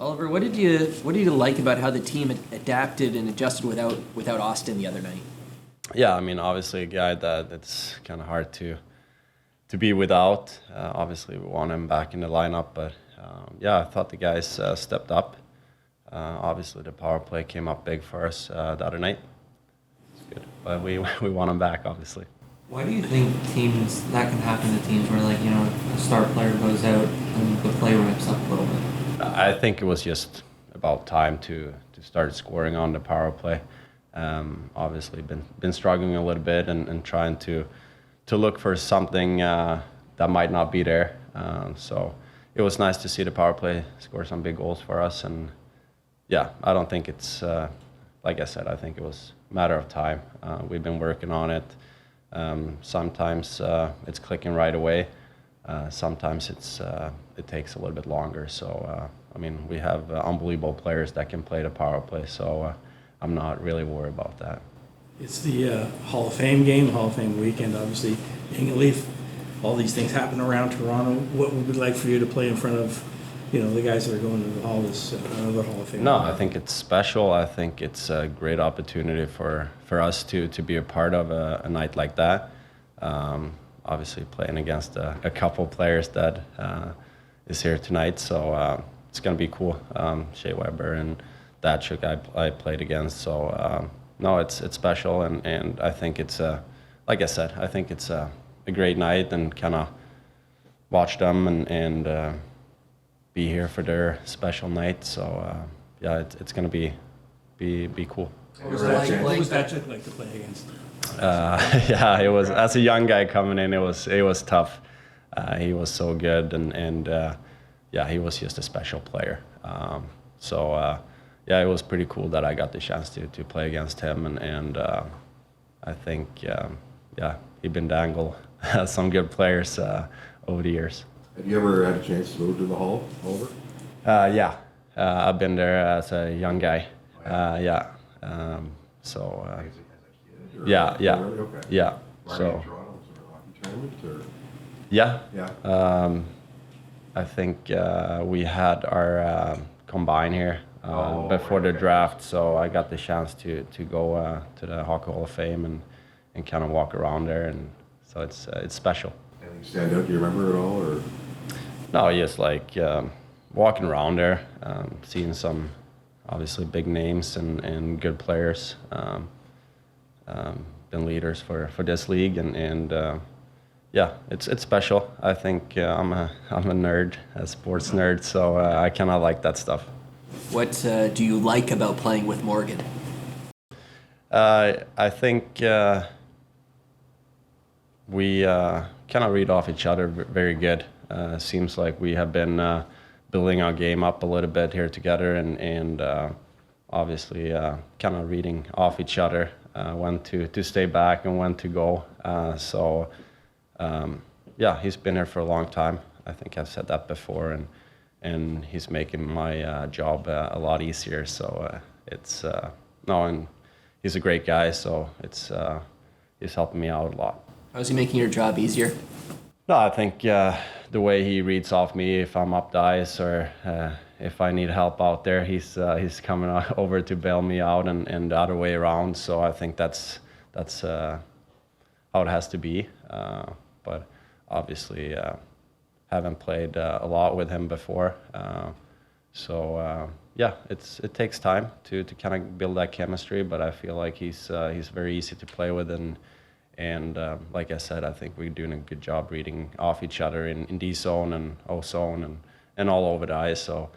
Oliver, what did you like about how the team adapted and adjusted without Austin the other night? Yeah, I mean, obviously a guy that it's kind of hard to be without. Obviously, we want him back in the lineup, but yeah, I thought the guys stepped up. Obviously, the power play came up big for us the other night. It's good, but we want him back, obviously. Why do you think that can happen to teams where, like, you know, a star player goes out and the play ramps up a little bit? I think it was just about time to start scoring on the power play. Obviously, been struggling a little bit and trying to look for something that might not be there. So it was nice to see the power play score some big goals for us. And yeah, I don't think it's like I said. I think it was a matter of time. We've been working on it. Sometimes it's clicking right away. Sometimes it takes a little bit longer. So I mean, we have unbelievable players that can play the power play. So I'm not really worried about that. It's the Hall of Fame game, Hall of Fame weekend, obviously. Leaf, all these things happen around Toronto. What would it be like for you to play in front of, the guys that are going to the Hall, another Hall of Fame? No, I think it's special. I think it's a great opportunity for us to be a part of a night like that. Obviously, playing against a couple players that is here tonight, so it's going to be cool. Shea Weber and Datchuk I played against, so no, it's special, and I think it's like I said, I think it's a great night and kind of watch them and be here for their special night. So yeah, it's going to be cool. What was that like to play against? Yeah, it was, as a young guy coming in, it was tough. He was so good, and yeah, he was just a special player. So yeah, it was pretty cool that I got the chance to play against him, and I think yeah, he'd been dangled some good players over the years. Have you ever had a chance to move to the Hall, Oliver? Yeah, I've been there as a young guy. Yeah, so yeah. Okay. Yeah. Why So in Toronto? Was there a hockey tournament or? yeah. Yeah. I think we had our combine here before the okay. draft, so I got the chance to go to the Hockey Hall of Fame and kind of walk around there, and so it's special. Anything stand out? Do you remember it all, or? No, just like walking around there, seeing some obviously big names and good players, been leaders for this league, and yeah, it's special. I think I'm a nerd, a sports nerd, so I kind of like that stuff. What do you like about playing with Morgan? I think we kind of read off each other very good. Seems like we have been building our game up a little bit here together, and obviously kind of reading off each other, when to stay back and when to go. So yeah, he's been here for a long time. I think I've said that before, and he's making my job a lot easier. So it's no, and he's a great guy. So he's helping me out a lot. How's he making your job easier? No, I think the way he reads off me if I'm up the ice or if I need help out there, he's coming over to bail me out and the other way around. So I think that's how it has to be. But obviously, haven't played a lot with him before. So yeah, it takes time to kind of build that chemistry. But I feel like he's very easy to play with, and like I said, I think we're doing a good job reading off each other in D zone and O zone and all over the ice. So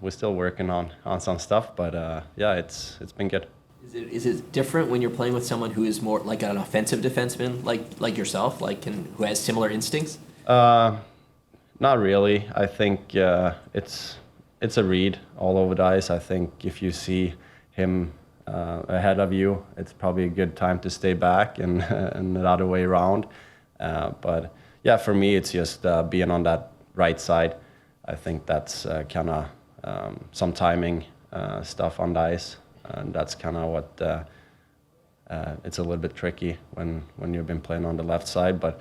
we're still working on some stuff, but yeah, it's been good. Is it different when you're playing with someone who is more like an offensive defenseman, like yourself, who has similar instincts? Not really. I think it's a read all over the ice. I think if you see him ahead of you, it's probably a good time to stay back and the other way around. But yeah, for me, it's just being on that right side. I think that's kind of some timing stuff on the ice, and that's kind of what it's a little bit tricky when you've been playing on the left side. But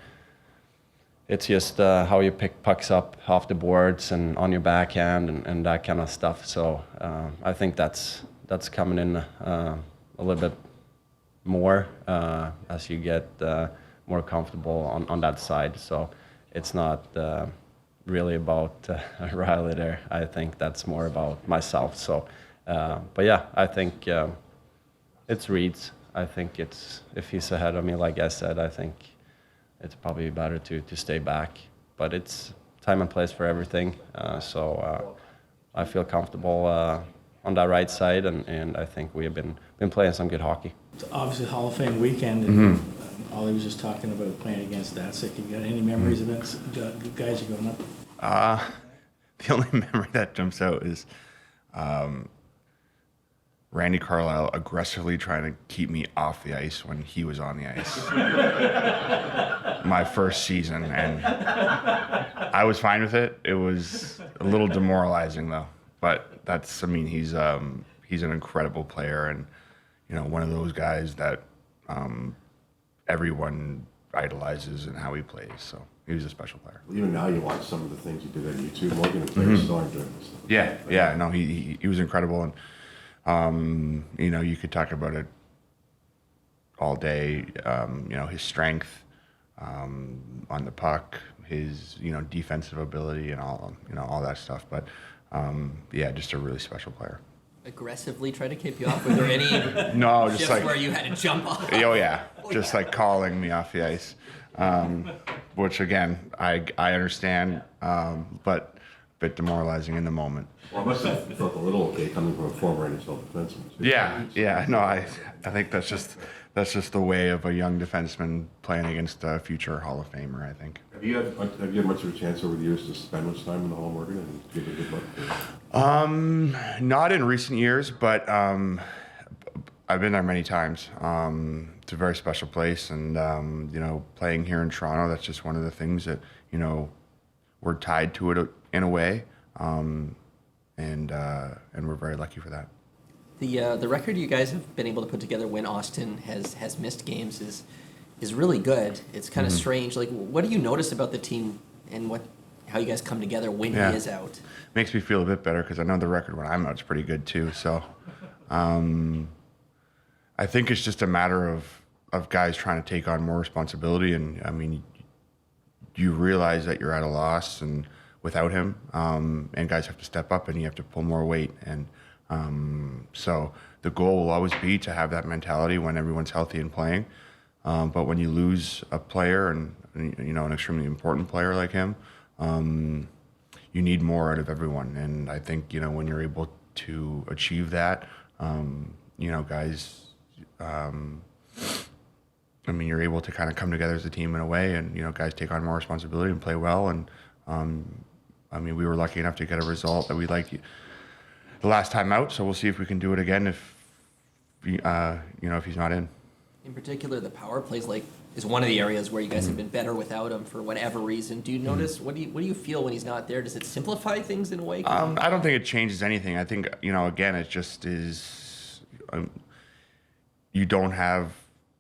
it's just how you pick pucks up off the boards and on your backhand and that kind of stuff. So I think that's coming in a little bit more as you get more comfortable on that side. So it's not really about Rielly there. I think that's more about myself. So, but yeah, I think it's reads. I think if he's ahead of me, like I said, I think it's probably better to stay back. But it's time and place for everything. So I feel comfortable on that right side, and I think we have been playing some good hockey. It's obviously Hall of Fame weekend, and Ollie was just talking about playing against Datsik. You got any memories of that? Guys are going up. The only memory that jumps out is Randy Carlyle aggressively trying to keep me off the ice when he was on the ice. My first season, and I was fine with it. It was a little demoralizing though, but he's an incredible player, and one of those guys that everyone idolizes and how he plays. So he was a special player. Even now, you watch some of the things he did on YouTube. Morgan and players still aren't doing this stuff. Yeah. No, he was incredible, and you could talk about it all day. His strength on the puck, his defensive ability, and all that stuff. But just a really special player. Aggressively try to keep you off? Were there any No, just shifts like where you had to jump off? Oh yeah, just like calling me off the ice, which again I understand, but a bit demoralizing in the moment. Well, I must have felt a little okay coming from a former NHL defenseman. Yeah. No, I think that's just the way of a young defenseman playing against a future Hall of Famer, I think. Have you had much of a chance over the years to spend much time in the Hall, Morgan, and give it a good look? Not in recent years, but I've been there many times. It's a very special place, and playing here in Toronto, that's just one of the things that we're tied to it in a way, and we're very lucky for that. The record you guys have been able to put together when Austin has missed games is really good. It's kind of strange. Like, what do you notice about the team and how you guys come together when he is out? Makes me feel a bit better because I know the record when I'm out is pretty good too. So I think it's just a matter of guys trying to take on more responsibility. And I mean, you realize that you're at a loss and without him, and guys have to step up and you have to pull more weight. And so the goal will always be to have that mentality when everyone's healthy and playing. But when you lose a player and an extremely important player like him, you need more out of everyone. And I think when you're able to achieve that, guys, you're able to kind of come together as a team in a way, and guys take on more responsibility and play well. And we were lucky enough to get a result that we liked the last time out. So we'll see if we can do it again if he's not in. In particular, the power plays is one of the areas where you guys have been better without him for whatever reason. Do you notice what do you feel when he's not there? Does it simplify things in a way? I don't think it changes anything. I think again it just is. You don't have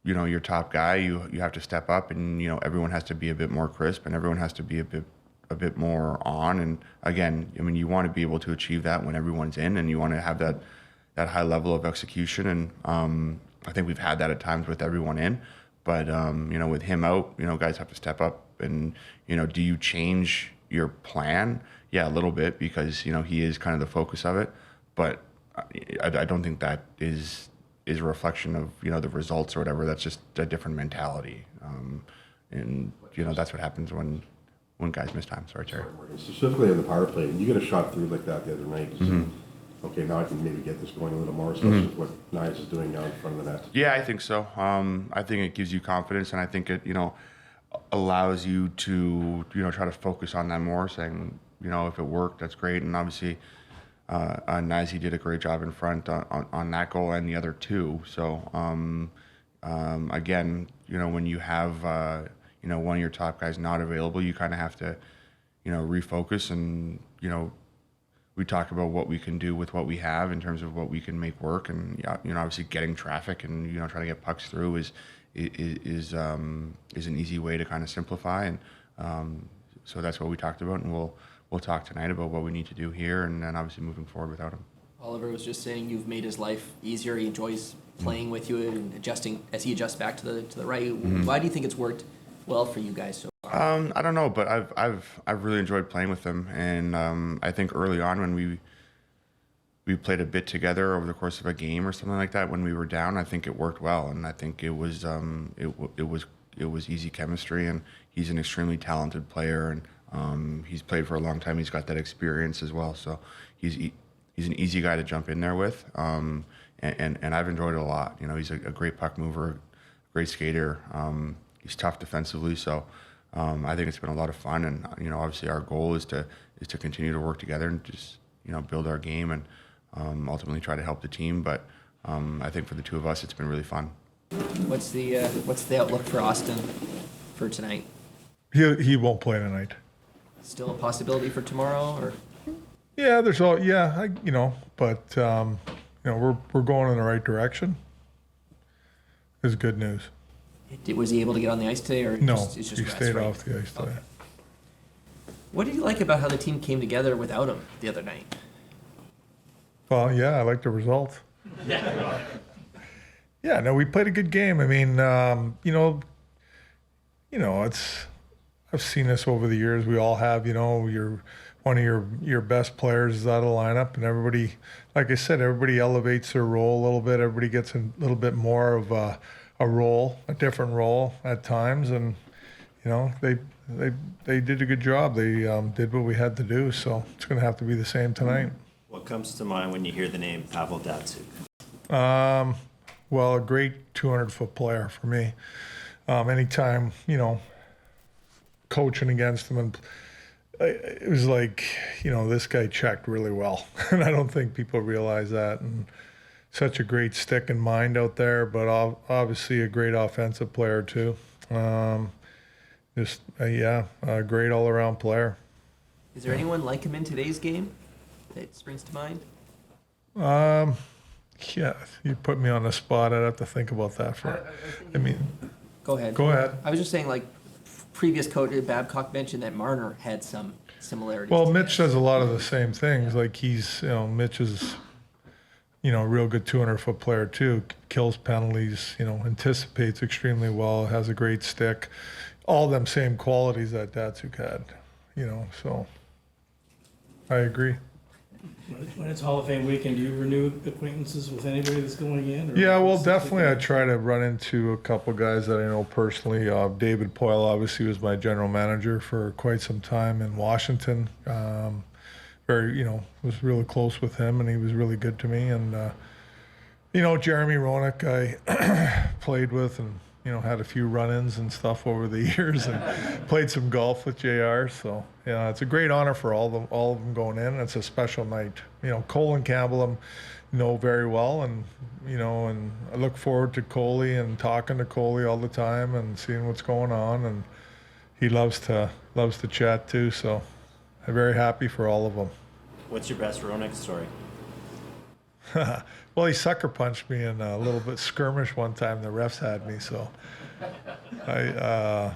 your top guy. You have to step up, and everyone has to be a bit more crisp, and everyone has to be a bit more on. And again, you want to be able to achieve that when everyone's in, and you want to have that high level of execution. And I think we've had that at times with everyone in, but with him out, guys have to step up. And do you change your plan? Yeah, a little bit, because he is kind of the focus of it. But I don't think that is a reflection of the results or whatever. That's just a different mentality, and that's what happens when guys miss time. Sorry, Terry. Specifically on the power play, and you get a shot through like that the other night. Okay, now I can maybe get this going a little more, especially with what Knies is doing now in front of the net. Yeah, I think so. I think it gives you confidence, and I think it allows you to try to focus on that more, saying if it worked, that's great. And obviously Knies, he did a great job in front on that goal and the other two. So again, when you have one of your top guys not available, you kind of have to refocus. And we talk about what we can do with what we have in terms of what we can make work. And obviously getting traffic and trying to get pucks through is an easy way to kind of simplify. And So that's what we talked about, and we'll talk tonight about what we need to do here, and then obviously moving forward without him. Oliver was just saying you've made his life easier. He enjoys playing with you and adjusting as he adjusts back to the right. Why do you think it's worked well for you guys so far? I don't know, but I've really enjoyed playing with him, and I think early on when we played a bit together over the course of a game or something like that when we were down, I think it worked well, and I think it was easy chemistry, and he's an extremely talented player, and he's played for a long time. He's got that experience as well, so he's an easy guy to jump in there with, and I've enjoyed it a lot. You know, he's a great puck mover, great skater. He's tough defensively, so I think it's been a lot of fun. And you know, obviously our goal is to continue to work together and just build our game and ultimately try to help the team. But I think for the two of us, it's been really fun. What's the outlook for Austin for tonight? He won't play tonight. Still a possibility for tomorrow, or? Yeah, but we're going in the right direction. Is good news. Was he able to get on the ice today, or No, it's just he rest, stayed right? off the ice today. Okay. What did you like about how the team came together without him the other night? Well, yeah, I like the result. Yeah, no, we played a good game. I mean, it's. I've seen this over the years. We all have. One of your best players is out of the lineup, and everybody, like I said, everybody elevates their role a little bit. Everybody gets a little bit more of a role, a different role at times, and they did a good job. They did what we had to do, so it's going to have to be the same tonight. What comes to mind when you hear the name Pavel Datsyuk? Well, a great 200-foot player for me. Anytime, coaching against him, and it was like, this guy checked really well. And I don't think people realize that. And such a great stick and mind out there, but obviously a great offensive player too. A great all-around player. Is there anyone like him in today's game that springs to mind? Yeah, you put me on the spot. I'd have to think about that Go ahead. Go ahead. I was just saying, like, previous coach Babcock mentioned that Marner had some similarities. Well, to Mitch that. does a lot of the same things. Like Mitch is, a real good 200-foot player too. Kills penalties, anticipates extremely well, has a great stick. All them same qualities that Datsyuk had, so I agree. When it's Hall of Fame weekend, do you renew acquaintances with anybody that's going in? Or Yeah, well, definitely I try to run into a couple guys that I know personally. David Poyle obviously was my general manager for quite some time in Washington. Was really close with him, and he was really good to me. And, Jeremy Roenick I played with and, had a few run-ins and stuff over the years and played some golf with JR. So, it's a great honor for all of them going in. It's a special night. Cole and Campbell I know very well, and, and I look forward to Coley and talking to Coley all the time and seeing what's going on. And he loves to chat too. So I'm very happy for all of them. What's your best Roenick story? Well, he sucker punched me in a little bit skirmish one time. The refs had me, so I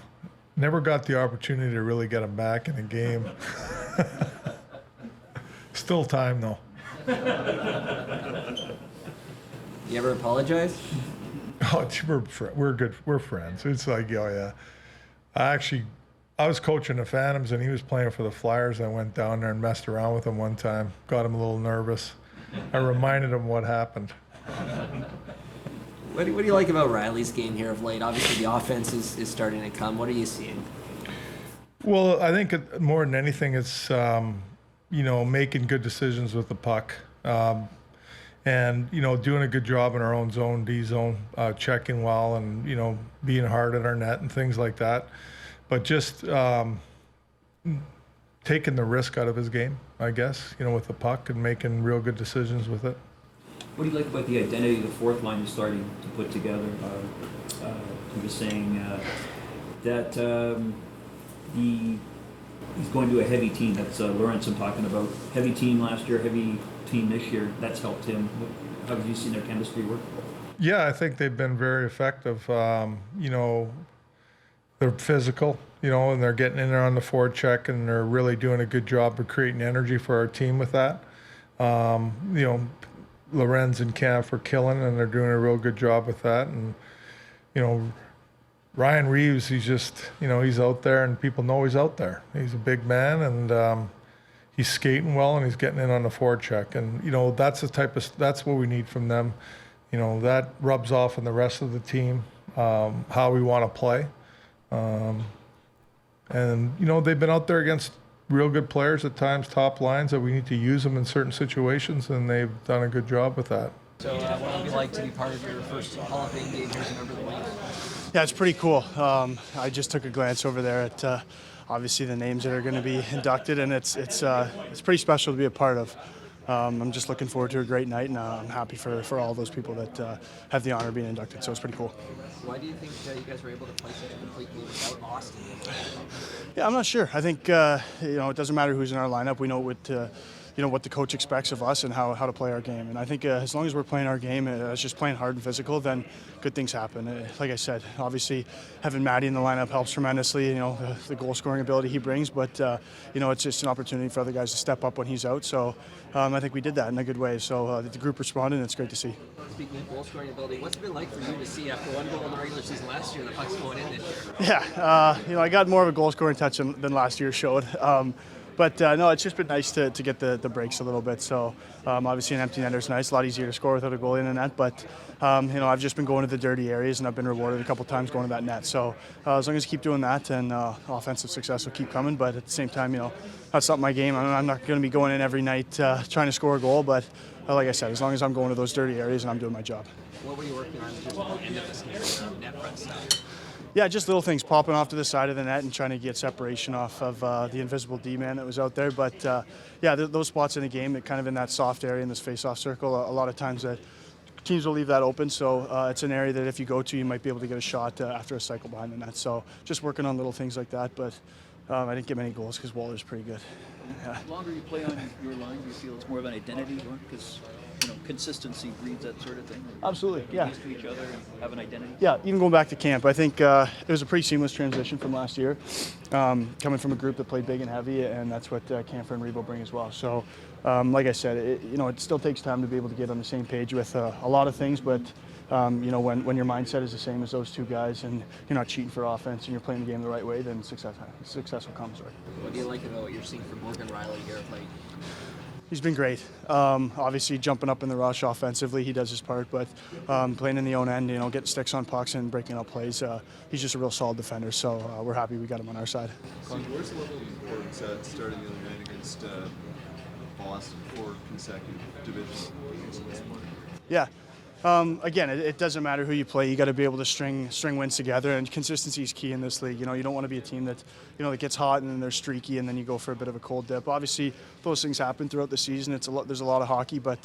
never got the opportunity to really get him back in a game. Still time, though. You ever apologize? Oh, we're good. We're friends. It's like, oh yeah. I was coaching the Phantoms, and he was playing for the Flyers. I went down there and messed around with him one time. Got him a little nervous. I reminded him what happened. What do you like about Rielly's game here of late? Obviously, the offense is starting to come. What are you seeing? Well, I think more than anything, it's making good decisions with the puck, and doing a good job in our own zone, D zone, checking well, and being hard at our net and things like that. But just taking the risk out of his game, I guess, with the puck and making real good decisions with it. What do you like about the identity of the fourth line you're starting to put together? You were saying that he's going to a heavy team. That's Lorentz I'm talking about. Heavy team last year, heavy team this year. That's helped him. How have you seen their chemistry work? Yeah, I think they've been very effective. They're physical. and they're getting in there on the forecheck, and they're really doing a good job of creating energy for our team with that. Lorentz and Camp are killing, and they're doing a real good job with that. And, Ryan Reeves, he's just, he's out there, and people know he's out there. He's a big man, and he's skating well, and he's getting in on the forecheck. And, that's what we need from them. That rubs off on the rest of the team, how we want to play. They've been out there against real good players at times, top lines, that we need to use them in certain situations, and they've done a good job with that. So what would it be like to be part of your first Hall of Fame game here as a member of the Wings? Yeah, it's pretty cool. I just took a glance over there at obviously the names that are going to be inducted, and it's pretty special to be a part of. I'm just looking forward to a great night, and I'm happy for all those people that have the honor of being inducted, so it's pretty cool. Why do you think you guys were able to play such a complete game without Austin? Yeah, I'm not sure. I think it doesn't matter who's in our lineup. We know what the coach expects of us and how to play our game. And I think as long as we're playing our game, it's just playing hard and physical, then good things happen. Like I said, obviously having Matty in the lineup helps tremendously. The goal scoring ability he brings, but it's just an opportunity for other guys to step up when he's out. So I think we did that in a good way. So the group responded, and it's great to see. Speaking of goal scoring ability, what's it been like for you to see after one goal in the regular season last year, the puck's going in this year? Yeah, I got more of a goal scoring touch than last year showed. But no, it's just been nice to get the breaks a little bit. So obviously an empty netter is nice, a lot easier to score without a goalie in the net. But I've just been going to the dirty areas, and I've been rewarded a couple times going to that net. So as long as you keep doing that, and offensive success will keep coming. But at the same time, that's not my game. I'm not going to be going in every night trying to score a goal. But like I said, as long as I'm going to those dirty areas and I'm doing my job. What were you working on just at the end of this net front side? Yeah, just little things, popping off to the side of the net and trying to get separation off of the invisible D-man that was out there. But those spots in the game, kind of in that soft area in this face-off circle, a lot of times that teams will leave that open. So it's an area that if you go to, you might be able to get a shot after a cycle behind the net. So just working on little things like that. But I didn't get many goals because Waller's pretty good. Yeah. The longer you play on your line, do you feel it's more of an identity? Because consistency breeds that sort of thing. Absolutely, yeah. Used to each other and have an identity. Yeah, even going back to camp, I think it was a pretty seamless transition from last year, coming from a group that played big and heavy, and that's what Camper and Rebo bring as well. So, like I said, it still takes time to be able to get on the same page with a lot of things, but when your mindset is the same as those two guys, and you're not cheating for offense, and you're playing the game the right way, then success will come. Sorry. What do you like about what you're seeing from Morgan Rielly here at late? He's been great. Obviously, jumping up in the rush offensively, he does his part. But playing in the own end, getting sticks on pucks and breaking up plays, he's just a real solid defender. So we're happy we got him on our side. So where's the level of importance at starting the other night against Boston, 4 consecutive division games at this point? Yeah. Again, it doesn't matter who you play. You got to be able to string wins together, and consistency is key in this league. You don't want to be a team that that gets hot and then they're streaky, and then you go for a bit of a cold dip. Obviously, those things happen throughout the season. There's a lot of hockey, but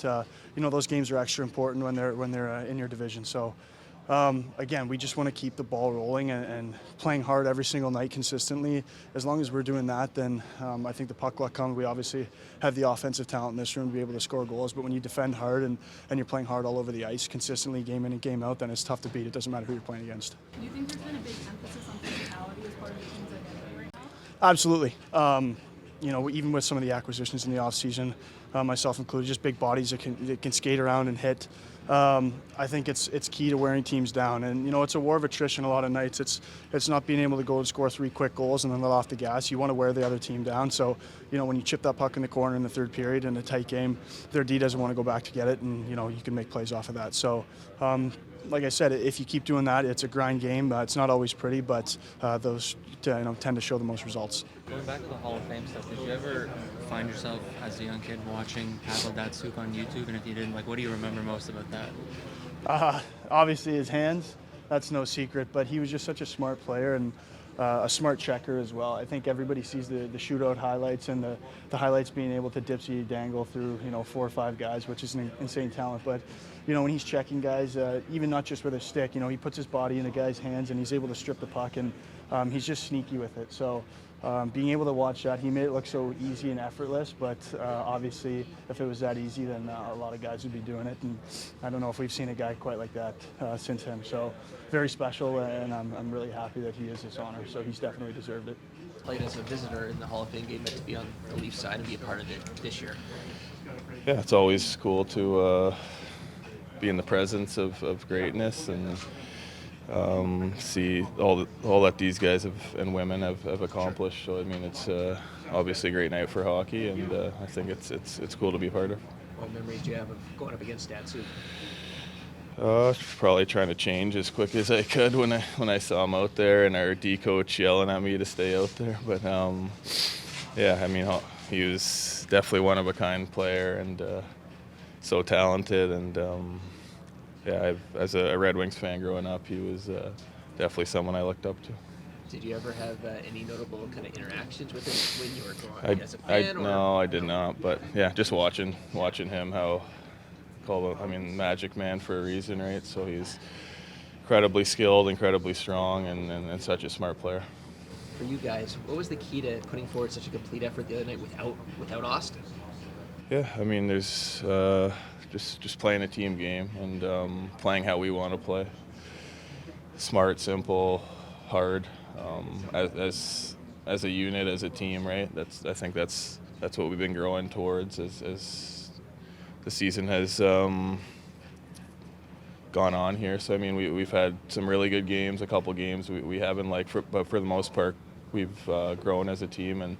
those games are extra important when they're in your division. So. Again, we just want to keep the ball rolling and playing hard every single night consistently. As long as we're doing that, then I think the puck luck comes. We obviously have the offensive talent in this room to be able to score goals, but when you defend hard and you're playing hard all over the ice consistently, game in and game out, then it's tough to beat. It doesn't matter who you're playing against. Do you think there's been a big emphasis on physicality as part of the team's identity right now? Absolutely. Even with some of the acquisitions in the offseason, myself included, just big bodies that can skate around and hit. I think it's key to wearing teams down, and it's a war of attrition a lot of nights. It's not being able to go and score 3 quick goals and then let off the gas. You want to wear the other team down. So when you chip that puck in the corner in the third period in a tight game, their D doesn't want to go back to get it, and you can make plays off of that. So. Like I said, if you keep doing that, it's a grind game. It's not always pretty, but those tend to show the most results. Going back to the Hall of Fame stuff, did you ever find yourself as a young kid watching Pavel Datsyuk on YouTube? And if you didn't, what do you remember most about that? Obviously his hands, that's no secret, but he was just such a smart player and a smart checker as well. I think everybody sees the shootout highlights and the highlights being able to dipsy dangle through 4 or 5 guys, which is an insane talent. But when he's checking guys, even not just with his stick, he puts his body in the guy's hands and he's able to strip the puck and he's just sneaky with it. So being able to watch that, he made it look so easy and effortless, but obviously if it was that easy, then a lot of guys would be doing it. And I don't know if we've seen a guy quite like that since him. So very special, and I'm really happy that he is this honor. So he's definitely deserved it. Played as a visitor in the Hall of Fame game, but to be on the Leafs side and be a part of it this year. Yeah, it's always cool to be in the presence of greatness and see all that these guys and women have accomplished. So I mean, it's obviously a great night for hockey, and I think it's cool to be part of. What memories do you have of going up against Datsuk? Probably trying to change as quick as I could when I saw him out there, and our D coach yelling at me to stay out there. But yeah, I mean, he was definitely one of a kind player, and so talented. And yeah, as a Red Wings fan growing up, he was definitely someone I looked up to. Did you ever have any notable kind of interactions with him when you were growing up as a fan? No, I did not. But yeah, just watching him, Magic Man for a reason, right? So he's incredibly skilled, incredibly strong, and such a smart player. For you guys, what was the key to putting forward such a complete effort the other night without Austin? Yeah, I mean, there's just playing a team game and playing how we want to play. Smart, simple, hard, as a unit, as a team, right? I think that's what we've been growing towards as the season has gone on here. So I mean, we've had some really good games, a couple games we haven't liked, but for the most part, we've grown as a team and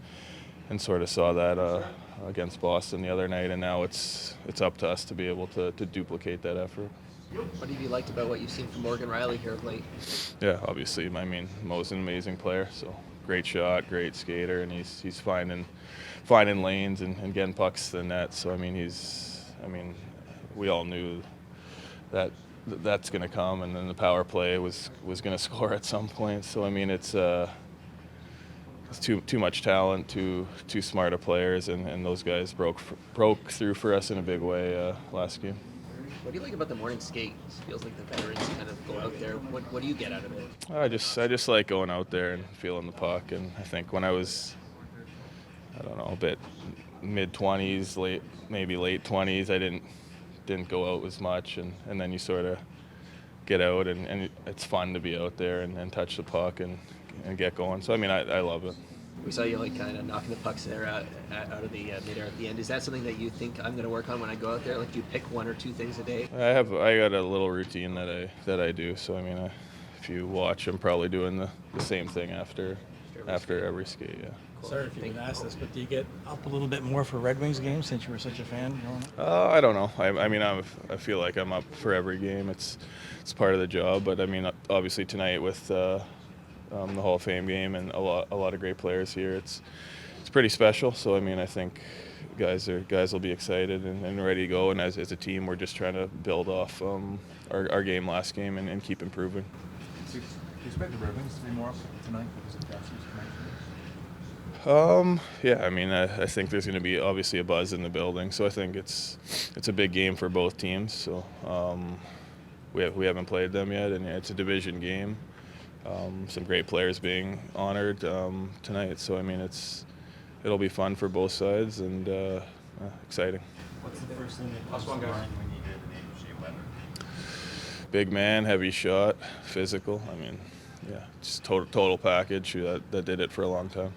sort of saw that against Boston the other night, and now it's up to us to be able to duplicate that effort. What have you liked about what you've seen from Morgan Rielly here of late? Yeah, obviously, I mean, Mo's an amazing player, so great shot, great skater, and he's finding lanes and getting pucks to the net. So I mean, we all knew that's going to come, and then the power play was going to score at some point. So I mean, it's too much talent, too smart of players, and those guys broke through for us in a big way last game. What do you like about the morning skate? It feels like the veterans kind of go out there. What do you get out of it? I just like going out there and feeling the puck, and I think when I was, I don't know, a bit mid-20s, maybe late 20s, I didn't go out as much, and then you sort of get out, and it's fun to be out there and touch the puck and get going. So I mean, I love it. We saw you like kind of knocking the pucks there out of the mid-air at the end. Is that something that you think I'm going to work on when I go out there? Like, do you pick one or two things a day? I got a little routine that I do. So I mean, if you watch, I'm probably doing the same thing after every skate. Yeah. Cool. Sorry if you can ask this, but do you get up a little bit more for Red Wings games since you were such a fan growing up? I don't know. I mean, I feel like I'm up for every game. It's part of the job. But I mean, obviously tonight with the Hall of Fame game and a lot of great players here, it's pretty special. So I mean, I think guys will be excited and ready to go. And as a team, we're just trying to build off our game last game and keep improving. Do you expect the Red Wings to be more up tonight because of Datsuk's tonight? Yeah, I mean, I think there's going to be obviously a buzz in the building, so I think it's a big game for both teams. So we haven't played them yet, and it's a division game. Some great players being honored tonight, so I mean, it'll be fun for both sides and exciting. What's the first thing that comes to mind when you hear the name of Shea Weber? Big man, heavy shot, physical. I mean, yeah, just total package that did it for a long time.